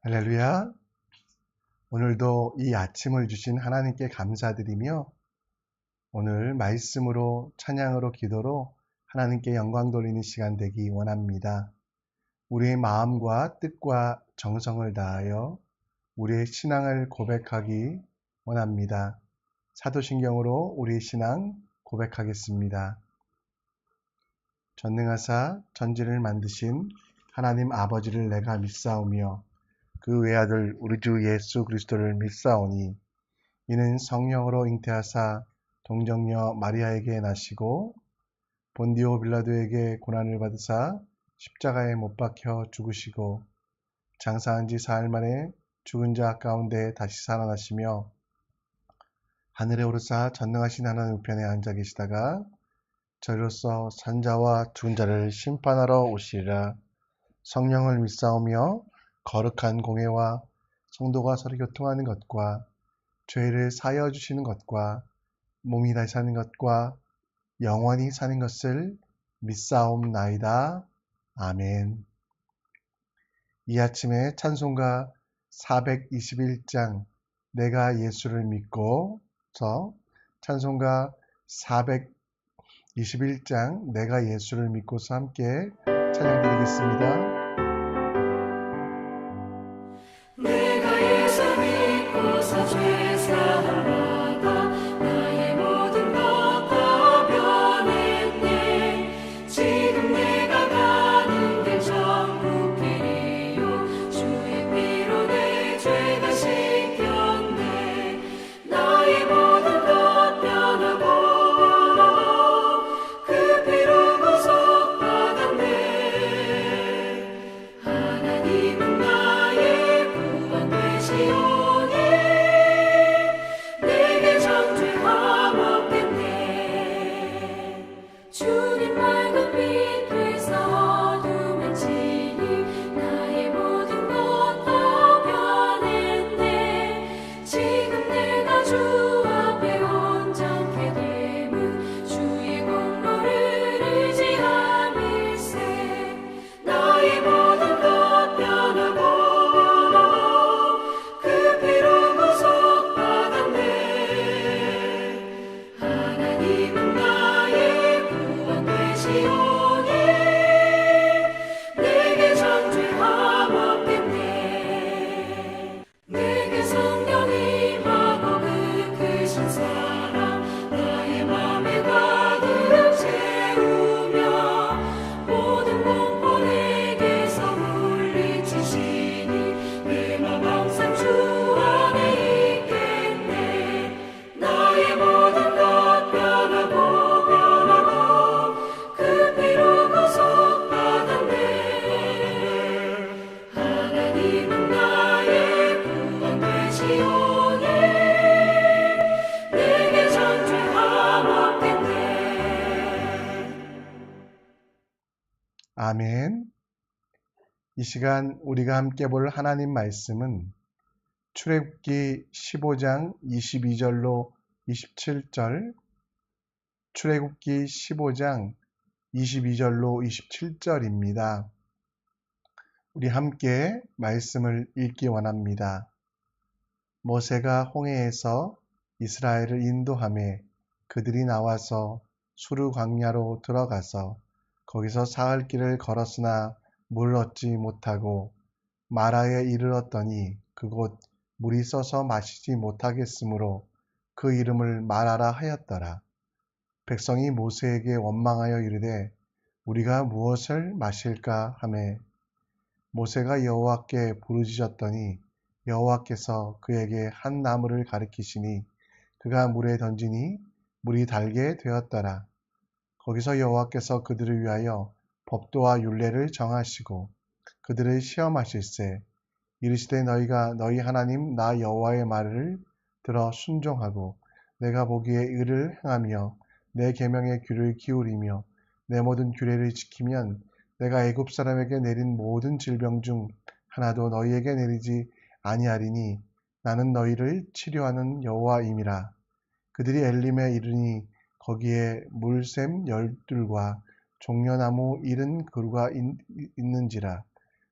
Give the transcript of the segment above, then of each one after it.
할렐루야. 오늘도 이 아침을 주신 하나님께 감사드리며 오늘 말씀으로 찬양으로 기도로 하나님께 영광 돌리는 시간 되기 원합니다. 우리의 마음과 뜻과 정성을 다하여 우리의 신앙을 고백하기 원합니다. 사도신경으로 우리의 신앙 고백하겠습니다. 전능하사 전지를 만드신 하나님 아버지를 내가 믿사오며 그 외아들 우리 주 예수 그리스도를 믿사오니 이는 성령으로 잉태하사 동정녀 마리아에게 나시고 본디오 빌라도에게 고난을 받으사 십자가에 못 박혀 죽으시고 장사한 지 사흘 만에 죽은 자 가운데 다시 살아나시며 하늘에 오르사 전능하신 하나님 우편에 앉아 계시다가 저리로서 산자와 죽은 자를 심판하러 오시리라. 성령을 믿사오며 거룩한 공회와 성도가 서로 교통하는 것과 죄를 사하여 주시는 것과 몸이 다시 사는 것과 영원히 사는 것을 믿사옵나이다. 아멘. 이 아침에 찬송가 421장 내가 예수를 믿고서 찬송가 421장 내가 예수를 믿고서 함께 찬양드리겠습니다. 죄 사함받아 나의 모든 것 다 변했네. 지금 내가 가는 길 천국 길이요 주의 피로 내 죄가 씻겼네. 나의 모든 것 변하고 그 피로 구속받았네. 하나님은 나의 구원 되시오. 주님 맑은 빛 되사 어둠에 지니 나의 모든 것 다 변했네. 지금 내가 주 앞에 온전케 됨은 주의 공로를 의지함일세. 나의 모든 것 변하고 그 피로 구속받았네. 하나님은 내게 정죄함 없겠네. 내게 성령 임하고 그 크신 사랑 나의 맘에 가득 채우며 모든 공포 내게서 물리치시니 내 맘 항상 주 안에 있겠네. 나의 모든 것 변하고 아멘. 이 시간 우리가 함께 볼 하나님 말씀은 출애굽기 15장 22절로 27절, 출애굽기 15장 22절로 27절입니다. 우리 함께 말씀을 읽기 원합니다. 모세가 홍해에서 이스라엘을 인도하매 그들이 나와서 수르 광야로 들어가서 거기서 사흘 길을 걸었으나 물을 얻지 못하고 마라에 이르렀더니 그곳 물이 써서 마시지 못하겠으므로 그 이름을 마라라 하였더라. 백성이 모세에게 원망하여 이르되 우리가 무엇을 마실까 하매 모세가 여호와께 부르짖었더니 여호와께서 그에게 한 나무를 가리키시니 그가 물에 던지니 물이 달게 되었더라. 거기서 여호와께서 그들을 위하여 법도와 율례를 정하시고 그들을 시험하실세. 이르시되 너희가 너희 하나님 나 여호와의 말을 들어 순종하고 내가 보기에 의를 행하며 내 계명에 귀를 기울이며 내 모든 규례를 지키면 내가 애굽 사람에게 내린 모든 질병 중 하나도 너희에게 내리지 아니하리니 나는 너희를 치료하는 여호와임이라. 그들이 엘림에 이르니 거기에 물샘 12들과 종려나무 70그루가 있는지라.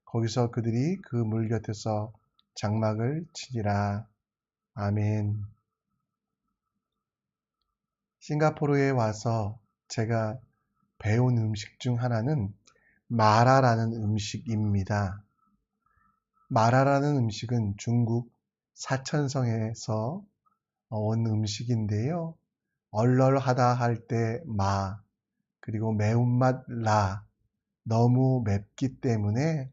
거기서 그들이 그 물 곁에서 장막을 치리라. 아멘. 싱가포르에 와서 제가 배운 음식 중 하나는 마라라는 음식입니다. 마라라는 음식은 중국 사천성에서 온 음식인데요. 얼얼하다 할 때 마, 그리고 매운맛 라, 너무 맵기 때문에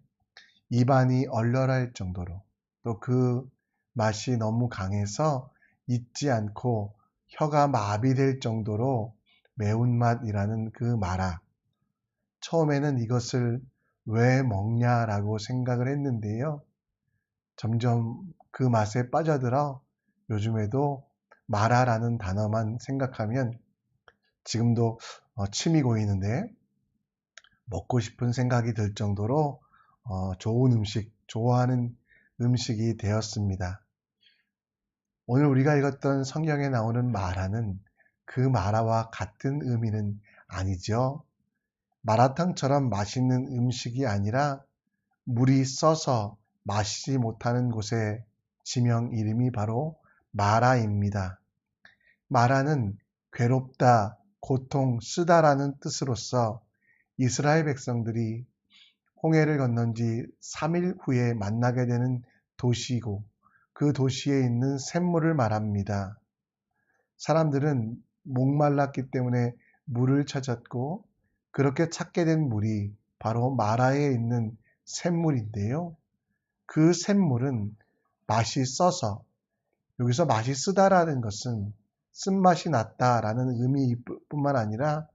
입안이 얼얼할 정도로, 또 그 맛이 너무 강해서 잊지 않고 혀가 마비될 정도로 매운맛이라는 그 마라. 처음에는 이것을 왜 먹냐라고 생각을 했는데요. 점점 그 맛에 빠져들어 요즘에도 마라라는 단어만 생각하면 지금도 침이 고이는데 먹고 싶은 생각이 들 정도로 좋은 음식, 좋아하는 음식이 되었습니다. 오늘 우리가 읽었던 성경에 나오는 마라는 그 마라와 같은 의미는 아니죠. 마라탕처럼 맛있는 음식이 아니라 물이 써서 마시지 못하는 곳의 지명 이름이 바로 마라입니다. 마라는 괴롭다, 고통, 쓰다라는 뜻으로서 이스라엘 백성들이 홍해를 건넌 지 3일 후에 만나게 되는 도시이고 그 도시에 있는 샘물을 말합니다. 사람들은 목말랐기 때문에 물을 찾았고 그렇게 찾게 된 물이 바로 마라에 있는 샘물인데요. 그 샘물은 맛이 써서, 여기서 맛이 쓰다라는 것은 쓴맛이 났다라는 의미뿐만 아니라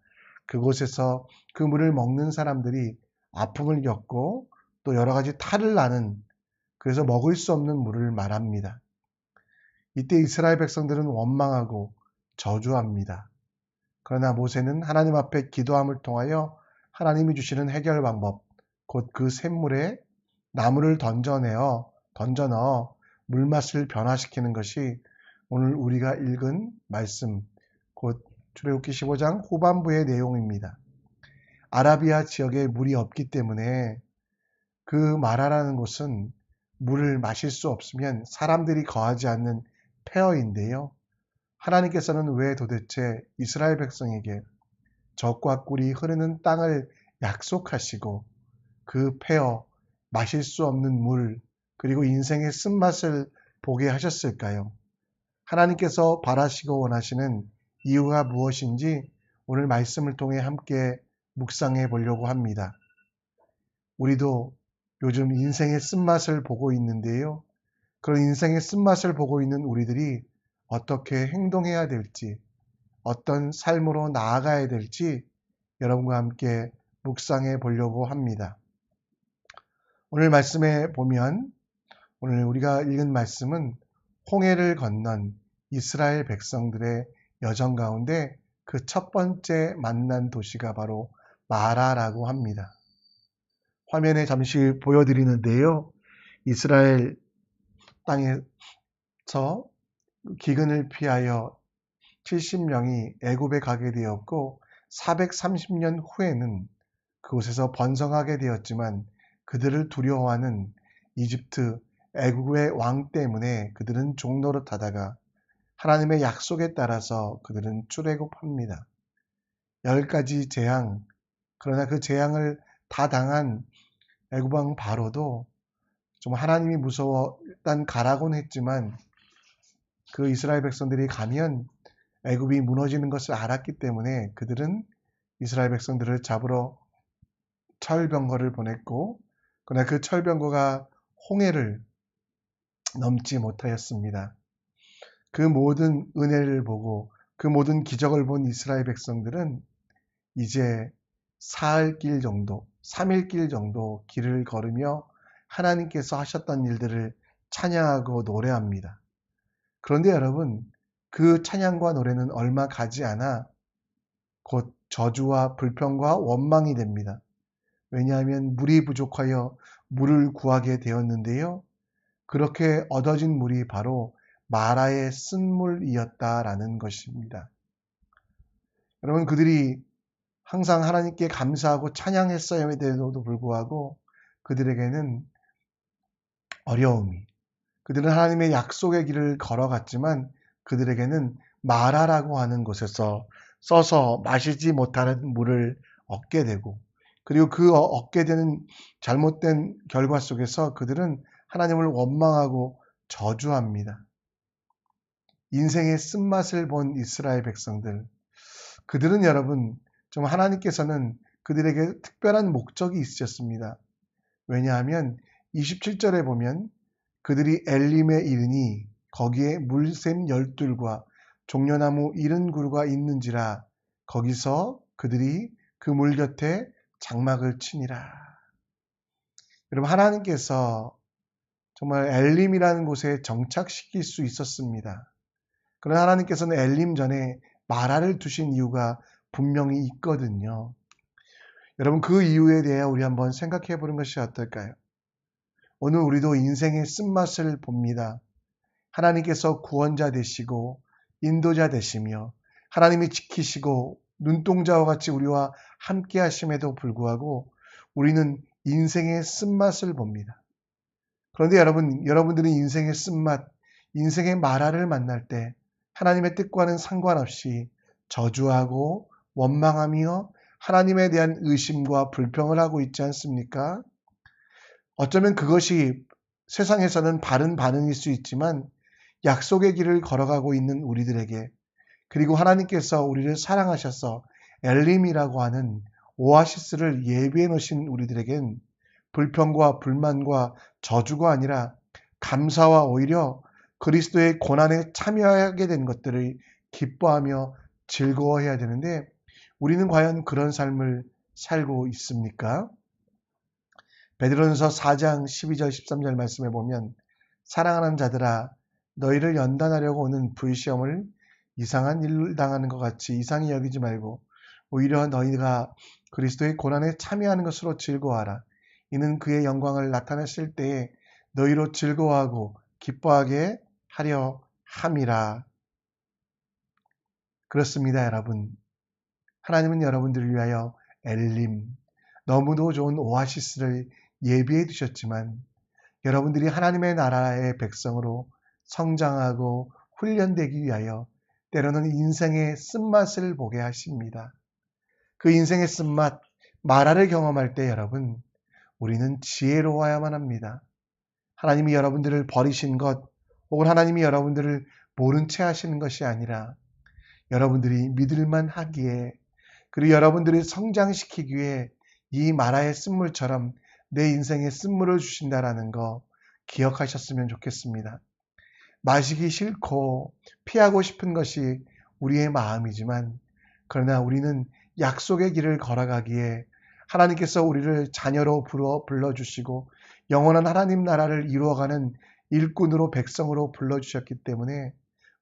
그곳에서 그 물을 먹는 사람들이 아픔을 겪고 또 여러 가지 탈을 나는, 그래서 먹을 수 없는 물을 말합니다. 이때 이스라엘 백성들은 원망하고 저주합니다. 그러나 모세는 하나님 앞에 기도함을 통하여 하나님이 주시는 해결 방법, 곧 그 샘물에 나무를 던져 넣어 물맛을 변화시키는 것이 오늘 우리가 읽은 말씀, 곧 출애굽기 15장 후반부의 내용입니다. 아라비아 지역에 물이 없기 때문에 그 마라라는 곳은 물을 마실 수 없으면 사람들이 거하지 않는 폐허인데요. 하나님께서는 왜 도대체 이스라엘 백성에게 젖과 꿀이 흐르는 땅을 약속하시고 그 폐허, 마실 수 없는 물, 그리고 인생의 쓴맛을 보게 하셨을까요? 하나님께서 바라시고 원하시는 이유가 무엇인지 오늘 말씀을 통해 함께 묵상해 보려고 합니다. 우리도 요즘 인생의 쓴맛을 보고 있는데요. 그런 인생의 쓴맛을 보고 있는 우리들이 어떻게 행동해야 될지, 어떤 삶으로 나아가야 될지 여러분과 함께 묵상해 보려고 합니다. 오늘 말씀에 보면, 오늘 우리가 읽은 말씀은 홍해를 건넌 이스라엘 백성들의 여정 가운데 그 첫 번째 만난 도시가 바로 마라라고 합니다. 화면에 잠시 보여드리는데요. 이스라엘 땅에서 기근을 피하여 70명이 애굽에 가게 되었고 430년 후에는 그곳에서 번성하게 되었지만 그들을 두려워하는 이집트 애굽의 왕 때문에 그들은 종노릇하다가 하나님의 약속에 따라서 그들은 출애굽합니다. 10가지 재앙, 그러나 그 재앙을 다 당한 애굽 왕 바로도 좀 하나님이 무서워 일단 가라고는 했지만 그 이스라엘 백성들이 가면 애굽이 무너지는 것을 알았기 때문에 그들은 이스라엘 백성들을 잡으러 철병거를 보냈고, 그러나 그 철병거가 홍해를 넘지 못하였습니다. 그 모든 은혜를 보고 그 모든 기적을 본 이스라엘 백성들은 이제 사흘 길 정도, 3일 길 정도 길을 걸으며 하나님께서 하셨던 일들을 찬양하고 노래합니다. 그런데 여러분, 그 찬양과 노래는 얼마 가지 않아 곧 저주와 불평과 원망이 됩니다. 왜냐하면 물이 부족하여 물을 구하게 되었는데요. 그렇게 얻어진 물이 바로 마라의 쓴물이었다라는 것입니다. 여러분, 그들이 항상 하나님께 감사하고 찬양했어야에도 불구하고 그들에게는 어려움이, 그들은 하나님의 약속의 길을 걸어갔지만 그들에게는 마라라고 하는 곳에서 써서 마시지 못하는 물을 얻게 되고, 그리고 그 얻게 되는 잘못된 결과 속에서 그들은 하나님을 원망하고 저주합니다. 인생의 쓴맛을 본 이스라엘 백성들, 그들은 여러분, 좀 하나님께서는 그들에게 특별한 목적이 있으셨습니다. 왜냐하면 27절에 보면 그들이 엘림에 이르니 거기에 물샘 12과 종려나무 70그루가 있는지라 거기서 그들이 그 물 곁에 장막을 치니라. 여러분, 하나님께서 정말 엘림이라는 곳에 정착시킬 수 있었습니다. 그러나 하나님께서는 엘림 전에 마라를 두신 이유가 분명히 있거든요. 여러분, 그 이유에 대해 우리 한번 생각해 보는 것이 어떨까요? 오늘 우리도 인생의 쓴맛을 봅니다. 하나님께서 구원자 되시고 인도자 되시며 하나님이 지키시고 눈동자와 같이 우리와 함께 하심에도 불구하고 우리는 인생의 쓴맛을 봅니다. 그런데 여러분들은 인생의 쓴맛, 인생의 마라를 만날 때 하나님의 뜻과는 상관없이 저주하고 원망하며 하나님에 대한 의심과 불평을 하고 있지 않습니까? 어쩌면 그것이 세상에서는 바른 반응일 수 있지만 약속의 길을 걸어가고 있는 우리들에게, 그리고 하나님께서 우리를 사랑하셔서 엘림이라고 하는 오아시스를 예비해 놓으신 우리들에겐 불평과 불만과 저주가 아니라 감사와 오히려 그리스도의 고난에 참여하게 된 것들을 기뻐하며 즐거워해야 되는데, 우리는 과연 그런 삶을 살고 있습니까? 베드로전서 4장 12절 13절 말씀에 보면 사랑하는 자들아 너희를 연단하려고 오는 불시험을 이상한 일을 당하는 것 같이 이상히 여기지 말고 오히려 너희가 그리스도의 고난에 참여하는 것으로 즐거워하라. 이는 그의 영광을 나타내실 때에 너희로 즐거워하고 기뻐하게 하려 함이라. 그렇습니다, 여러분. 하나님은 여러분들을 위하여 엘림, 너무도 좋은 오아시스를 예비해 두셨지만 여러분들이 하나님의 나라의 백성으로 성장하고 훈련되기 위하여 때로는 인생의 쓴맛을 보게 하십니다. 그 인생의 쓴맛, 마라를 경험할 때 여러분, 우리는 지혜로워야만 합니다. 하나님이 여러분들을 버리신 것, 혹은 하나님이 여러분들을 모른 채 하시는 것이 아니라 여러분들이 믿을만 하기에, 그리고 여러분들을 성장시키기 위해 이 마라의 쓴물처럼 내 인생에 쓴물을 주신다라는 거 기억하셨으면 좋겠습니다. 마시기 싫고 피하고 싶은 것이 우리의 마음이지만, 그러나 우리는 약속의 길을 걸어가기에 하나님께서 우리를 자녀로 불러주시고 영원한 하나님 나라를 이루어가는 일꾼으로 백성으로 불러주셨기 때문에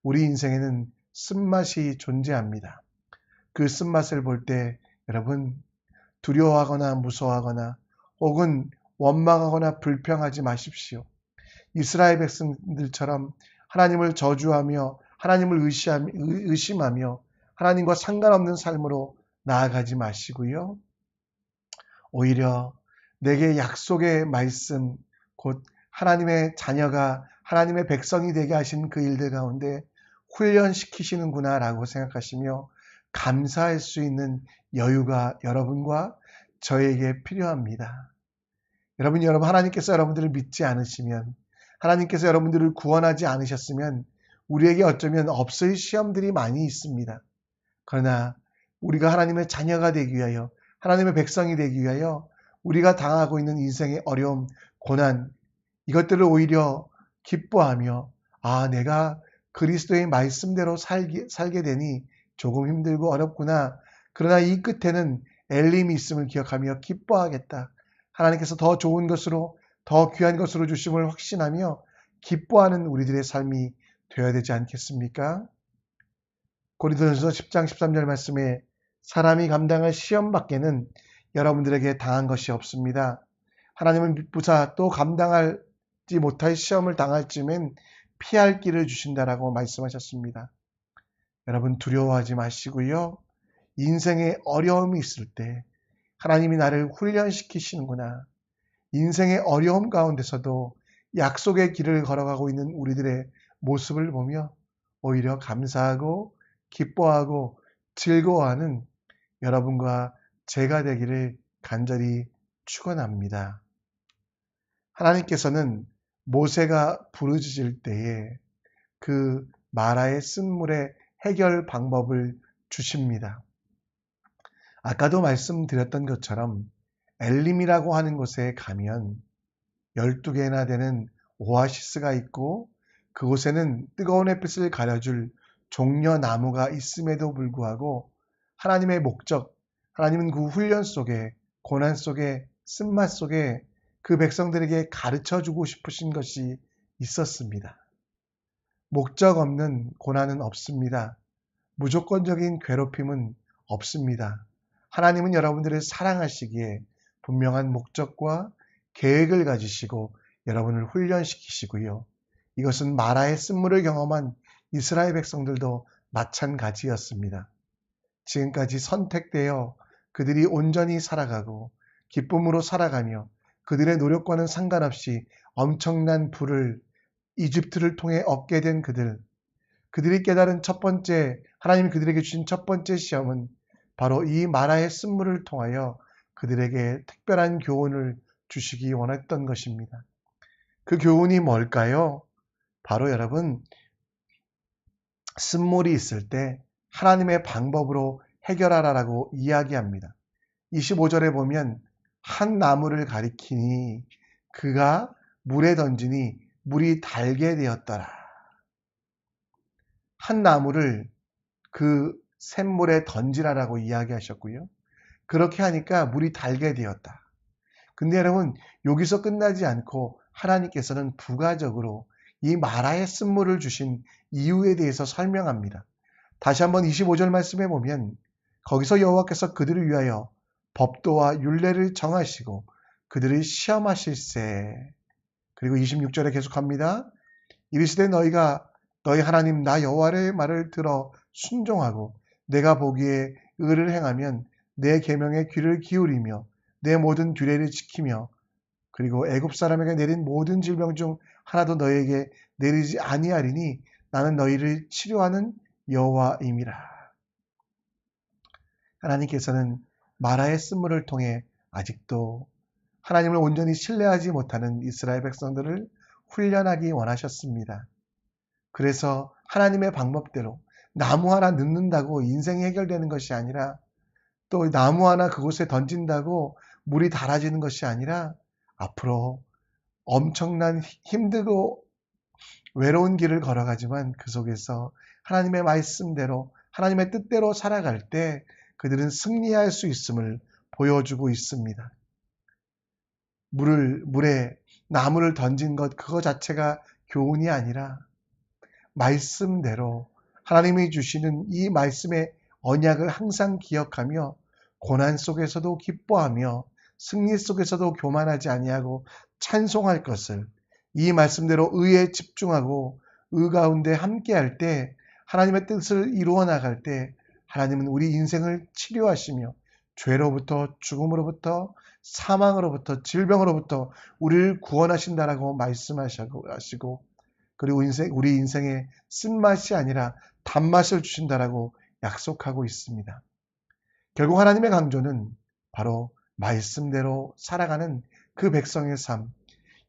우리 인생에는 쓴맛이 존재합니다. 그 쓴맛을 볼 때 여러분, 두려워하거나 무서워하거나 혹은 원망하거나 불평하지 마십시오. 이스라엘 백성들처럼 하나님을 저주하며 하나님을 의심하며 하나님과 상관없는 삶으로 나아가지 마시고요. 오히려 내게 약속의 말씀, 곧 하나님의 자녀가 하나님의 백성이 되게 하신 그 일들 가운데 훈련시키시는구나 라고 생각하시며 감사할 수 있는 여유가 여러분과 저에게 필요합니다. 여러분 하나님께서 여러분들을 믿지 않으시면, 하나님께서 여러분들을 구원하지 않으셨으면 우리에게 어쩌면 없을 시험들이 많이 있습니다. 그러나 우리가 하나님의 자녀가 되기 위하여, 하나님의 백성이 되기 위하여 우리가 당하고 있는 인생의 어려움, 고난, 이것들을 오히려 기뻐하며 내가 그리스도의 말씀대로 살게 되니 조금 힘들고 어렵구나. 그러나 이 끝에는 엘림이 있음을 기억하며 기뻐하겠다. 하나님께서 더 좋은 것으로, 더 귀한 것으로 주심을 확신하며 기뻐하는 우리들의 삶이 되어야 되지 않겠습니까? 고린도전서 10장 13절 말씀에 사람이 감당할 시험 밖에는 여러분들에게 당한 것이 없습니다. 하나님은 믿부사 또 감당하지 못할 시험을 당할 즈음엔 피할 길을 주신다라고 말씀하셨습니다. 여러분 두려워하지 마시고요. 인생에 어려움이 있을 때 하나님이 나를 훈련시키시는구나. 인생의 어려움 가운데서도 약속의 길을 걸어가고 있는 우리들의 모습을 보며 오히려 감사하고 기뻐하고 즐거워하는 여러분과 제가 되기를 간절히 축원합니다. 하나님께서는 모세가 부르짖을 때에 그 마라의 쓴물의 해결 방법을 주십니다. 아까도 말씀드렸던 것처럼 엘림이라고 하는 곳에 가면 12개나 되는 오아시스가 있고 그곳에는 뜨거운 햇빛을 가려줄 종려나무가 있음에도 불구하고 하나님의 목적, 하나님은 그 훈련 속에, 고난 속에, 쓴맛 속에 그 백성들에게 가르쳐주고 싶으신 것이 있었습니다. 목적 없는 고난은 없습니다. 무조건적인 괴롭힘은 없습니다. 하나님은 여러분들을 사랑하시기에 분명한 목적과 계획을 가지시고 여러분을 훈련시키시고요. 이것은 마라의 쓴물을 경험한 이스라엘 백성들도 마찬가지였습니다. 지금까지 선택되어 그들이 온전히 살아가고 기쁨으로 살아가며 그들의 노력과는 상관없이 엄청난 부를 이집트를 통해 얻게 된 그들이 깨달은 첫 번째, 하나님이 그들에게 주신 첫 번째 시험은 바로 이 마라의 쓴물을 통하여 그들에게 특별한 교훈을 주시기 원했던 것입니다. 그 교훈이 뭘까요? 바로 여러분, 쓴물이 있을 때 하나님의 방법으로 해결하라라고 이야기합니다. 25절에 보면 한 나무를 가리키니 그가 물에 던지니 물이 달게 되었더라. 한 나무를 그 샘물에 던지라라고 이야기하셨고요. 그렇게 하니까 물이 달게 되었다. 근데 여러분, 여기서 끝나지 않고 하나님께서는 부가적으로 이 마라의 쓴물을 주신 이유에 대해서 설명합니다. 다시 한번 25절 말씀해 보면 거기서 여호와께서 그들을 위하여 법도와 율례를 정하시고 그들을 시험하실세. 그리고 26절에 계속합니다. 이르시되 너희가 너희 하나님 나 여호와의 말을 들어 순종하고 내가 보기에 의를 행하면 내 계명에 귀를 기울이며 내 모든 규례를 지키며 그리고 애굽 사람에게 내린 모든 질병 중 하나도 너희에게 내리지 아니하리니 나는 너희를 치료하는 여호와임이라. 하나님께서는 마라의 쓴물을 통해 아직도 하나님을 온전히 신뢰하지 못하는 이스라엘 백성들을 훈련하기 원하셨습니다. 그래서 하나님의 방법대로 나무 하나 넣는다고 인생이 해결되는 것이 아니라 또 나무 하나 그곳에 던진다고 물이 달아지는 것이 아니라 앞으로 엄청난 힘들고 외로운 길을 걸어가지만 그 속에서 하나님의 말씀대로 하나님의 뜻대로 살아갈 때 그들은 승리할 수 있음을 보여주고 있습니다. 물에 나무를 던진 것 그거 자체가 교훈이 아니라 말씀대로 하나님이 주시는 이 말씀의 언약을 항상 기억하며 고난 속에서도 기뻐하며 승리 속에서도 교만하지 아니하고 찬송할 것을 이 말씀대로 의에 집중하고 의 가운데 함께할 때 하나님의 뜻을 이루어 나갈 때 하나님은 우리 인생을 치료하시며 죄로부터 죽음으로부터 사망으로부터 질병으로부터 우리를 구원하신다라고 말씀하시고 그리고 우리 인생에 쓴맛이 아니라 단맛을 주신다라고 약속하고 있습니다. 결국 하나님의 강조는 바로 말씀대로 살아가는 그 백성의 삶.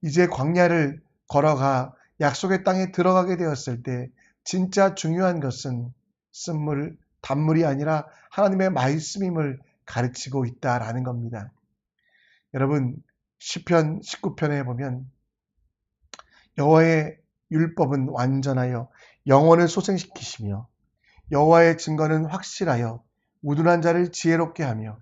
이제 광야를 걸어가 약속의 땅에 들어가게 되었을 때 진짜 중요한 것은 쓴물, 단물이 아니라 하나님의 말씀임을 가르치고 있다라는 겁니다. 여러분 시편 19편에 보면 여호와의 율법은 완전하여 영혼을 소생시키시며 여호와의 증거는 확실하여 우둔한 자를 지혜롭게 하며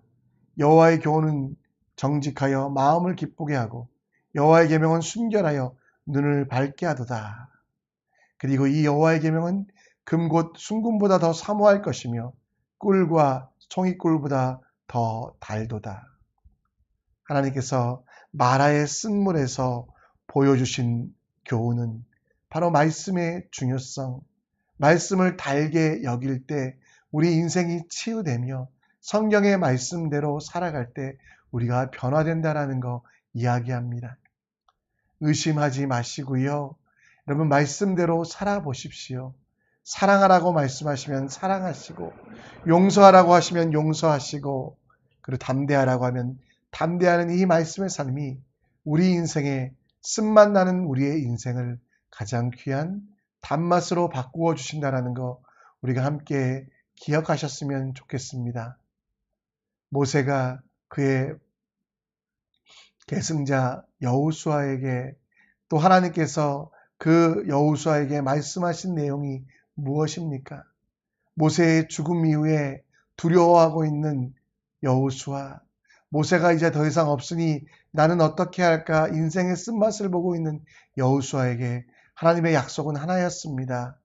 여호와의 교훈은 정직하여 마음을 기쁘게 하고 여호와의 계명은 순결하여 눈을 밝게 하도다. 그리고 이 여호와의 계명은 금 곧 순금보다 더 사모할 것이며 꿀과 송이꿀보다 더 달도다. 하나님께서 마라의 쓴물에서 보여주신 교훈은 바로 말씀의 중요성, 말씀을 달게 여길 때 우리 인생이 치유되며 성경의 말씀대로 살아갈 때 우리가 변화된다라는 거 이야기합니다. 의심하지 마시고요. 여러분 말씀대로 살아보십시오. 사랑하라고 말씀하시면 사랑하시고, 용서하라고 하시면 용서하시고, 그리고 담대하라고 하면 담대하는 이 말씀의 삶이 우리 인생에 쓴맛 나는 우리의 인생을 가장 귀한 단맛으로 바꾸어 주신다는 거 우리가 함께 기억하셨으면 좋겠습니다. 모세가 그의 계승자 여호수아에게, 또 하나님께서 그 여호수아에게 말씀하신 내용이 무엇입니까? 모세의 죽음 이후에 두려워하고 있는 여호수아, 모세가 이제 더 이상 없으니 나는 어떻게 할까 인생의 쓴맛을 보고 있는 여호수아에게 하나님의 약속은 하나였습니다.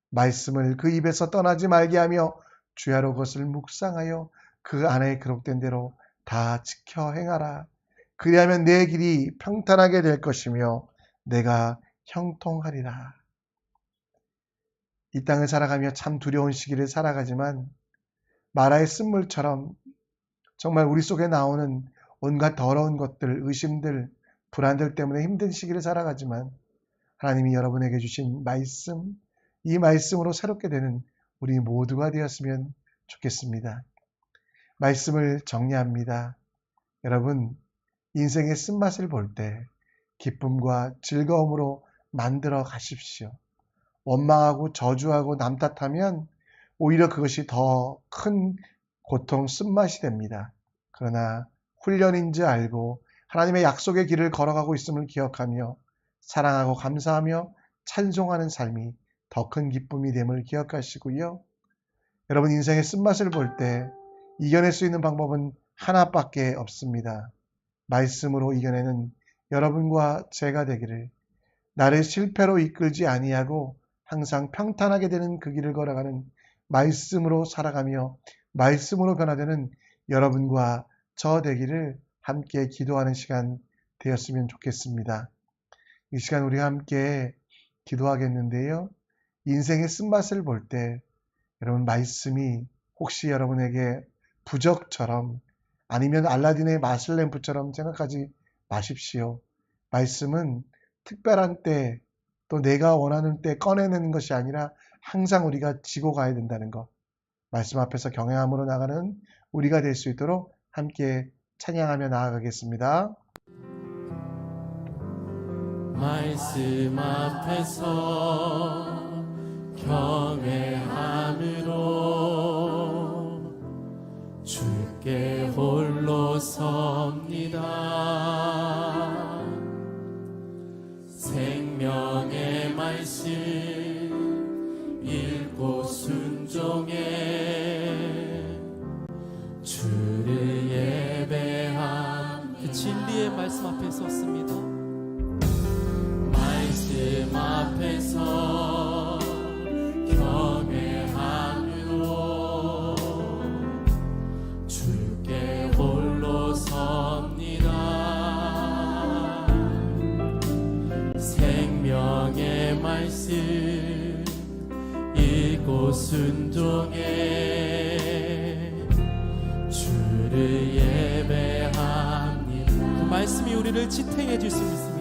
말씀을 그 입에서 떠나지 말게 하며 주야로 그것을 묵상하여 그 안에 기록된 대로 다 지켜 행하라. 그리하면 내 길이 평탄하게 될 것이며 내가 형통하리라. 이 땅을 살아가며 참 두려운 시기를 살아가지만 마라의 쓴물처럼 정말 우리 속에 나오는 온갖 더러운 것들, 의심들, 불안들 때문에 힘든 시기를 살아가지만 하나님이 여러분에게 주신 말씀, 이 말씀으로 새롭게 되는 우리 모두가 되었으면 좋겠습니다. 말씀을 정리합니다. 여러분, 인생의 쓴맛을 볼 때 기쁨과 즐거움으로 만들어 가십시오. 원망하고 저주하고 남 탓하면 오히려 그것이 더 큰 고통, 쓴맛이 됩니다. 그러나 훈련인 줄 알고 하나님의 약속의 길을 걸어가고 있음을 기억하며 사랑하고 감사하며 찬송하는 삶이 더 큰 기쁨이 됨을 기억하시고요. 여러분 인생의 쓴맛을 볼 때 이겨낼 수 있는 방법은 하나밖에 없습니다. 말씀으로 이겨내는 여러분과 제가 되기를, 나를 실패로 이끌지 아니하고 항상 평탄하게 되는 그 길을 걸어가는 말씀으로 살아가며 말씀으로 변화되는 여러분과 저 되기를 함께 기도하는 시간 되었으면 좋겠습니다. 이 시간 우리가 함께 기도하겠는데요. 인생의 쓴맛을 볼 때 여러분 말씀이 혹시 여러분에게 부적처럼 아니면 알라딘의 마술 램프처럼 생각하지 마십시오. 말씀은 특별한 때 또 내가 원하는 때 꺼내내는 것이 아니라 항상 우리가 지고 가야 된다는 것. 말씀 앞에서 경외함으로 나가는 우리가 될 수 있도록 함께 찬양하며 나아가겠습니다. 말씀 앞에서 경외함으로 주께 홀로 섭니다. 생명의 말씀 읽고 순종해 주를 예배함. 그 진리의 말씀 앞에 섰습니다. 말씀 앞에서 경외함으로 주께 홀로 섭니다. 생명의 말씀 읽고 순종해 주를 예배합니다. 그 말씀이 우리를 지탱해 줄 수 있습니다.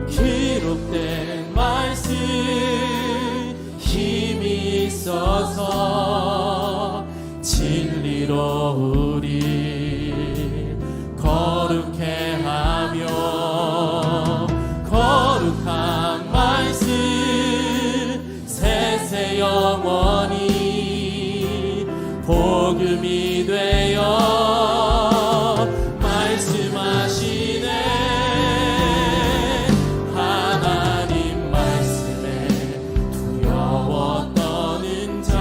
기록된 말씀 힘이 있어서 진리로 우리 거룩해 하며 거룩한 말씀 세세 영원히 복음이 되어 말씀하시네. 하나님 말씀에 두려워 떠는 자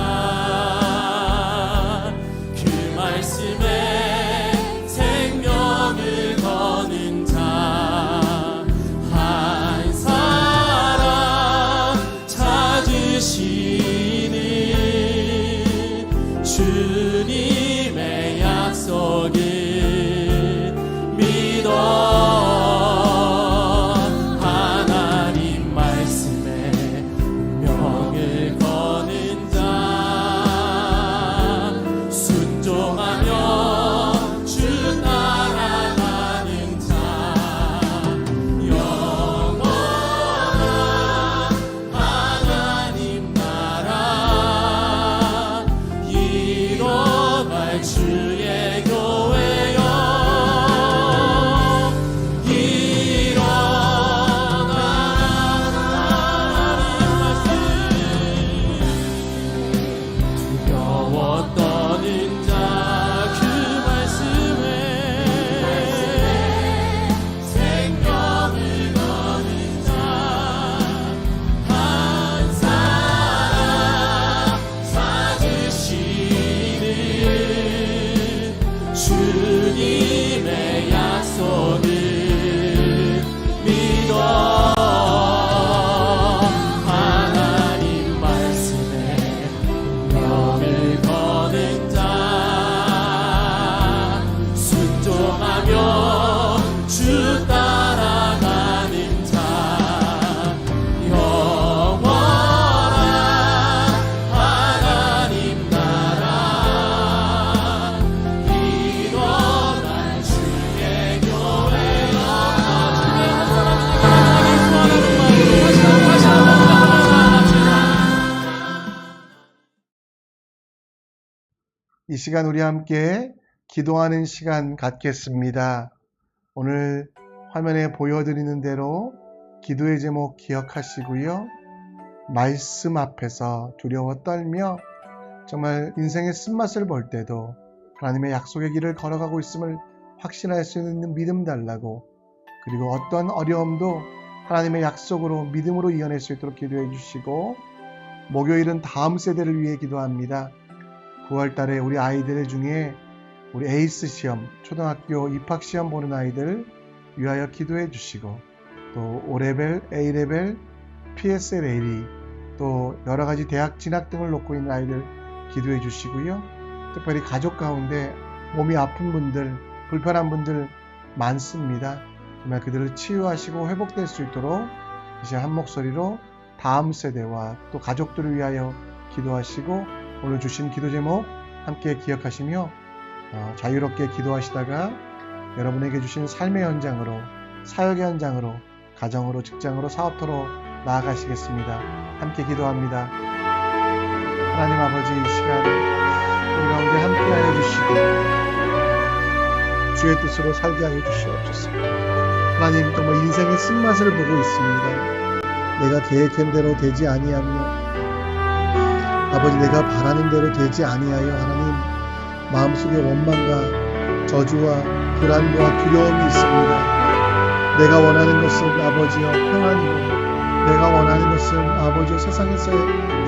그 말씀에 이 시간 우리 함께 기도하는 시간 갖겠습니다. 오늘 화면에 보여드리는 대로 기도의 제목 기억하시고요. 말씀 앞에서 두려워 떨며 정말 인생의 쓴맛을 볼 때도 하나님의 약속의 길을 걸어가고 있음을 확신할 수 있는 믿음 달라고, 그리고 어떠한 어려움도 하나님의 약속으로 믿음으로 이겨낼 수 있도록 기도해 주시고, 목요일은 다음 세대를 위해 기도합니다. 9월 달에 우리 아이들 중에 우리 에이스 시험, 초등학교 입학 시험 보는 아이들 위하여 기도해 주시고, 또 O레벨, A레벨, PSLA, 또 여러 가지 대학 진학 등을 놓고 있는 아이들 기도해 주시고요. 특별히 가족 가운데 몸이 아픈 분들, 불편한 분들 많습니다. 정말 그들을 치유하시고 회복될 수 있도록 이제 한 목소리로 다음 세대와 또 가족들을 위하여 기도하시고, 오늘 주신 기도 제목 함께 기억하시며 자유롭게 기도하시다가 여러분에게 주신 삶의 현장으로, 사역의 현장으로, 가정으로, 직장으로, 사업터로 나아가시겠습니다. 함께 기도합니다. 하나님 아버지, 이 시간 우리 가운데 함께하여 주시고 주의 뜻으로 살게 하여 주시옵소서. 하나님, 정말 인생의 쓴맛을 보고 있습니다. 내가 계획한 대로 되지 아니하며 아버지, 내가 바라는 대로 되지 아니하여 하나님 마음속에 원망과 저주와 불안과 두려움이 있습니다. 내가 원하는 것은 아버지여 평안이고, 내가 원하는 것은 아버지여 세상에서의